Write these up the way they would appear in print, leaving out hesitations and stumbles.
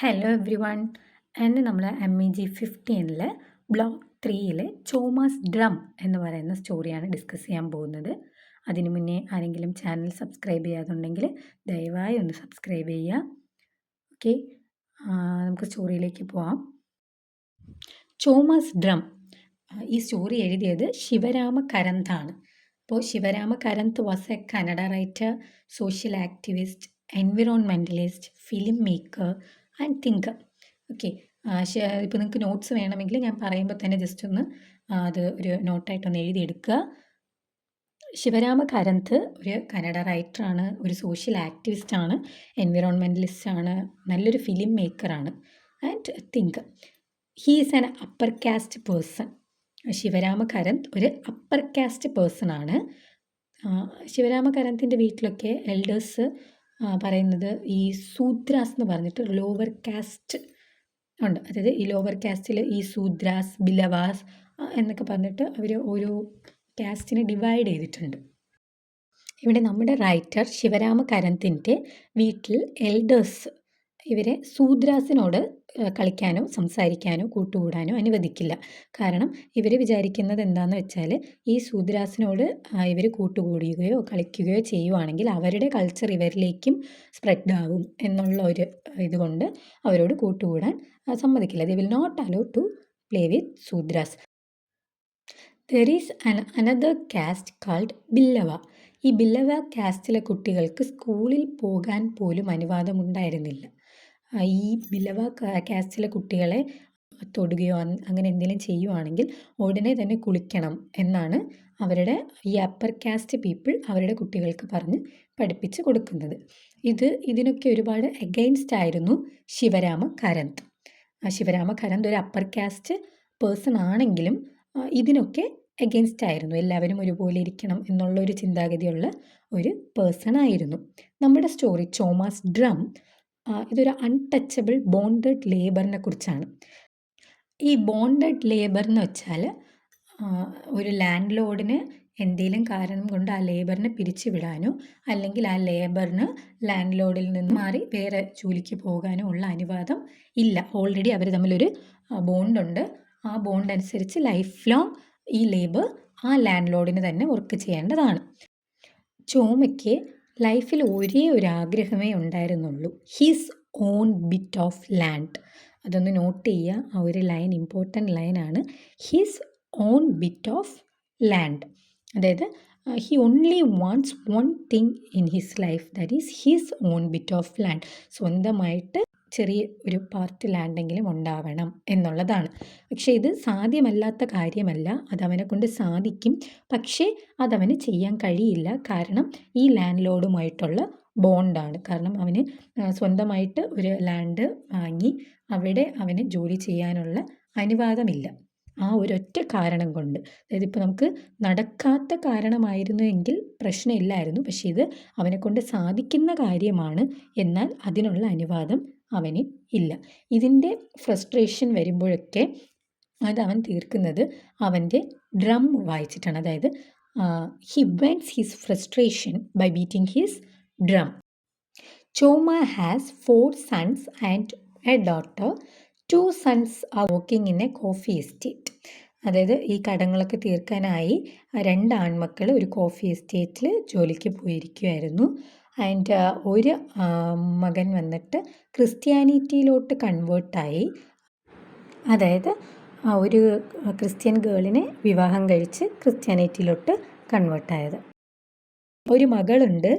Hello every one. ഇന്ന് നമ്മൾ MEG 15 block 3 ചോമാസ് drum എന്ന് പറയുന്ന സ്റ്റോറിയാണ് ഡിസ്കസ് ചെയ്യാൻ പോകുന്നത്. അതിനു മുന്നേ ആരെങ്കിലും ചാനൽ സബ്സ്ക്രൈബ് ചെയ്യാതുണ്ടെങ്കിൽ ദയവായി ഒന്ന് സബ്സ്ക്രൈബ് ചെയ്യുക. ഓക്കെ, നമുക്ക് സ്റ്റോറിയിലേക്ക് പോവാം. ചോമാസ് ഡ്രം ഈ സ്റ്റോറി എഴുതിയത് ശിവരാമ കരന്താണ്. അപ്പോൾ Shivarama Karanth was a Kannada writer, social activist, environmentalist, film maker and thinker. Okay, ഇപ്പോൾ നിങ്ങൾക്ക് നോട്ട്സ് വേണമെങ്കിൽ ഞാൻ പറയുമ്പോൾ തന്നെ ജസ്റ്റ് ഒന്ന് അത് ഒരു നോട്ടായിട്ടൊന്ന് എഴുതിയെടുക്കുക. ശിവരാമ കരന്ത് ഒരു കന്നഡ റൈറ്ററാണ്, ഒരു സോഷ്യൽ ആക്ടിവിസ്റ്റാണ്, എൻവിറോൺമെൻ്റലിസ്റ്റാണ്, നല്ലൊരു ഫിലിം മേക്കറാണ് and thinker. He is an upper caste person. Shivarama Karanth ഒരു അപ്പർ കാസ്റ്റ് പേഴ്സൺ ആണ്. ശിവരാമ കരന്തിൻ്റെ വീട്ടിലൊക്കെ എൽഡേഴ്സ് പറയുന്നത് ഈ സൂദ്രാസ് എന്ന് പറഞ്ഞിട്ട് ലോവർ കാസ്റ്റ് ഉണ്ട്. അതായത് ഈ ലോവർ കാസ്റ്റിൽ ഈ സൂദ്രാസ്, ബിലവാസ് എന്നൊക്കെ പറഞ്ഞിട്ട് അവർ ഓരോ കാസ്റ്റിനെ ഡിവൈഡ് ചെയ്തിട്ടുണ്ട്. ഇവിടെ നമ്മുടെ റൈറ്റർ ശിവരാമ കരന്തിൻ്റെ വീട്ടിൽ എൽഡേഴ്സ് ഇവരെ സൂദ്രാസിനോട് കളിക്കാനോ സംസാരിക്കാനോ കൂട്ടുകൂടാനോ അനുവദിക്കില്ല. കാരണം ഇവർ വിചാരിക്കുന്നത് എന്താണെന്ന് വെച്ചാൽ ഈ സൂദ്രാസിനോട് ഇവർ കൂട്ടുകൂടുകയോ കളിക്കുകയോ ചെയ്യുവാണെങ്കിൽ അവരുടെ കൾച്ചർ ഇവരിലേക്കും സ്പ്രെഡ് ആകും എന്നുള്ള ഒരു ഇതുകൊണ്ട് അവരോട് കൂട്ടുകൂടാൻ സമ്മതിക്കില്ല. They will not allow to play with Shudras. There is another caste called Billava. ഈ ബില്ലവ കാസ്റ്റിലെ കുട്ടികൾക്ക് സ്കൂളിൽ പോകാൻ പോലും അനുവാദമുണ്ടായിരുന്നില്ല. ഈ ബില്ലവ കാസ്റ്റിലെ കുട്ടികളെ തൊടുകയോ അങ്ങനെ എന്തെങ്കിലും ചെയ്യുവാണെങ്കിൽ ഉടനെ തന്നെ കുളിക്കണം എന്നാണ് അവരുടെ ഈ അപ്പർ കാസ്റ്റ് പീപ്പിൾ അവരുടെ കുട്ടികൾക്ക് പറഞ്ഞ് പഠിപ്പിച്ച് കൊടുക്കുന്നത്. ഇതിനൊക്കെ ഒരുപാട് എഗെയിൻസ്റ്റ് ആയിരുന്നു ശിവരാമ കരന്ത്. ശിവരാമ കരന്ത് ഒരു അപ്പർ കാസ്റ്റ് പേഴ്സൺ ആണെങ്കിലും ഇതിനൊക്കെ എഗെയിൻസ്റ്റ് ആയിരുന്നു. എല്ലാവരും ഒരുപോലെ ഇരിക്കണം എന്നുള്ളൊരു ചിന്താഗതിയുള്ള ഒരു പേഴ്സൺ ആയിരുന്നു. നമ്മുടെ സ്റ്റോറി ചോമാസ് ഡ്രം ഇതൊരു അൺടച്ചബിൾ ബോണ്ടഡ് ലേബറിനെ കുറിച്ചാണ്. ഈ ബോണ്ടഡ് ലേബർ എന്ന് വെച്ചാൽ ഒരു ലാൻഡ് ലോഡിന് എന്തെങ്കിലും കാരണം കൊണ്ട് ആ ലേബറിനെ പിരിച്ചുവിടാനോ അല്ലെങ്കിൽ ആ ലേബറിന് ലാൻഡ് ലോഡിൽ നിന്ന് മാറി വേറെ ജോലിക്ക് പോകാനോ ഉള്ള അനുവാദം ഇല്ല. ഓൾറെഡി അവർ തമ്മിലൊരു ബോണ്ടുണ്ട്. ആ ബോണ്ട് അനുസരിച്ച് ലൈഫ് ലോങ് ഈ ലേബർ ആ ലാൻഡ് ലോഡിന് തന്നെ വർക്ക് ചെയ്യേണ്ടതാണ്. ചോമയ്ക്ക് ലൈഫിൽ ഒരേ ഒരു ആഗ്രഹമേ ഉണ്ടായിരുന്നുള്ളൂ, his own bit of land. അതൊന്ന് നോട്ട് ചെയ്യുക, ആ ഒരു ലൈൻ ഇമ്പോർട്ടൻറ്റ് ലൈനാണ്. His own bit of land. അതായത് he only wants one thing in his life, that is his own bit of land. സ്വന്തമായിട്ട് ചെറിയ ഒരു പാർട്ട് ലാൻഡെങ്കിലും ഉണ്ടാവണം എന്നുള്ളതാണ്. പക്ഷേ ഇത് സാധ്യമല്ലാത്ത കാര്യമല്ല, അതവനെ കൊണ്ട് സാധിക്കും. പക്ഷേ അതവന് ചെയ്യാൻ കഴിയില്ല. കാരണം ഈ ലാൻഡ് ലോഡുമായിട്ടുള്ള ബോണ്ടാണ്. കാരണം അവന് സ്വന്തമായിട്ട് ഒരു ലാൻഡ് വാങ്ങി അവിടെ അവന് ജോലി ചെയ്യാനുള്ള അനുവാദമില്ല. ആ ഒരൊറ്റ കാരണം കൊണ്ട്. അതായത് ഇപ്പോൾ നമുക്ക് നടക്കാത്ത കാരണമായിരുന്നു എങ്കിൽ പ്രശ്നമില്ലായിരുന്നു. പക്ഷേ ഇത് അവനെക്കൊണ്ട് സാധിക്കുന്ന കാര്യമാണ്, എന്നാൽ അതിനുള്ള അനുവാദം അവന് ഇല്ല. ഇതിൻ്റെ ഫ്രസ്ട്രേഷൻ വരുമ്പോഴൊക്കെ അത് അവൻ തീർക്കുന്നത് അവൻ്റെ ഡ്രം വായിച്ചിട്ടാണ്. അതായത് he vents his frustration by beating his drum. Choma has 4 sons and a daughter. 2 sons are working in a coffee estate. അതായത് ഈ കടങ്ങളൊക്കെ തീർക്കാനായി 2 ആൺമക്കൾ ഒരു കോഫി എസ്റ്റേറ്റിൽ ജോലിക്ക് പോയിരിക്കുമായിരുന്നു. ആൻഡ് ഒരു മകൻ വന്നിട്ട് ക്രിസ്ത്യാനിറ്റിയിലോട്ട് കൺവേർട്ടായി. അതായത് ഒരു ക്രിസ്ത്യൻ ഗേളിനെ വിവാഹം കഴിച്ച് ക്രിസ്ത്യാനിറ്റിയിലോട്ട് കൺവേർട്ടായത്. ഒരു മകളുണ്ട്.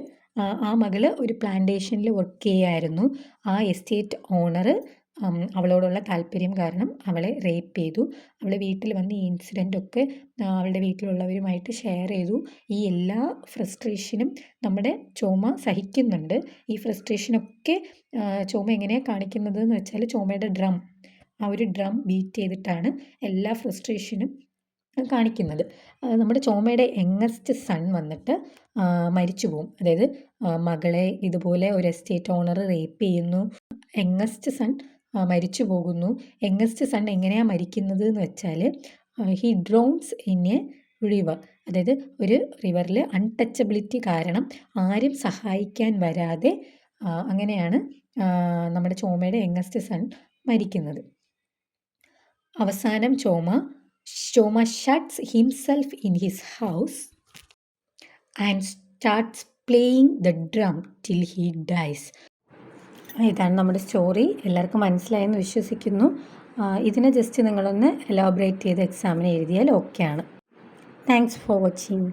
ആ മകൾ ഒരു പ്ലാന്റേഷനിൽ വർക്ക് ചെയ്യുമായിരുന്നു. ആ എസ്റ്റേറ്റ് ഓണർ അവളോടുള്ള താല്പര്യം കാരണം അവളെ റേപ്പ് ചെയ്തു. അവൾ വീട്ടിൽ വന്ന് ഈ ഇൻസിഡൻ്റൊക്കെ അവളുടെ വീട്ടിലുള്ളവരുമായിട്ട് ഷെയർ ചെയ്തു. ഈ എല്ലാ ഫ്രസ്ട്രേഷനും നമ്മുടെ ചോമ സഹിക്കുന്നുണ്ട്. ഈ ഫ്രസ്ട്രേഷനൊക്കെ ചോമ എങ്ങനെയാണ് കാണിക്കുന്നത് എന്ന് വെച്ചാൽ ചോമയുടെ ഡ്രം, ആ ഒരു ഡ്രം ബീറ്റ് ചെയ്തിട്ടാണ് എല്ലാ ഫ്രസ്ട്രേഷനും കാണിക്കുന്നത്. നമ്മുടെ ചോമയുടെ യങ്ങസ്റ്റ് സൺ വന്നിട്ട് മരിച്ചു പോകും. അതായത് മകളെ ഇതുപോലെ ഒരു എസ്റ്റേറ്റ് ഓണർ റേപ്പ് ചെയ്യുന്നു, യങ്ങസ്റ്റ് സൺ മരിച്ചു പോകുന്നു. യങ്ങസ്റ്റ് സൺ എങ്ങനെയാണ് മരിക്കുന്നത് എന്ന് വെച്ചാൽ he drones in A river. അതായത് ഒരു റിവറിൽ അൺടച്ചബിലിറ്റി കാരണം ആരും സഹായിക്കാൻ വരാതെ അങ്ങനെയാണ് നമ്മുടെ ചോമയുടെ യങ്ങസ്റ്റ് സൺ മരിക്കുന്നത്. അവസാനം Choma shuts himself in his house and starts playing the drum till he dies. ഇതാണ് നമ്മുടെ സ്റ്റോറി. എല്ലാവർക്കും മനസ്സിലായെന്ന് വിശ്വസിക്കുന്നു. ഇതിനെ ജസ്റ്റ് നിങ്ങളൊന്ന് എലാബറേറ്റ് ചെയ്ത് എക്സാമിന് എഴുതിയാൽ ഓക്കെയാണ്. Thanks for watching.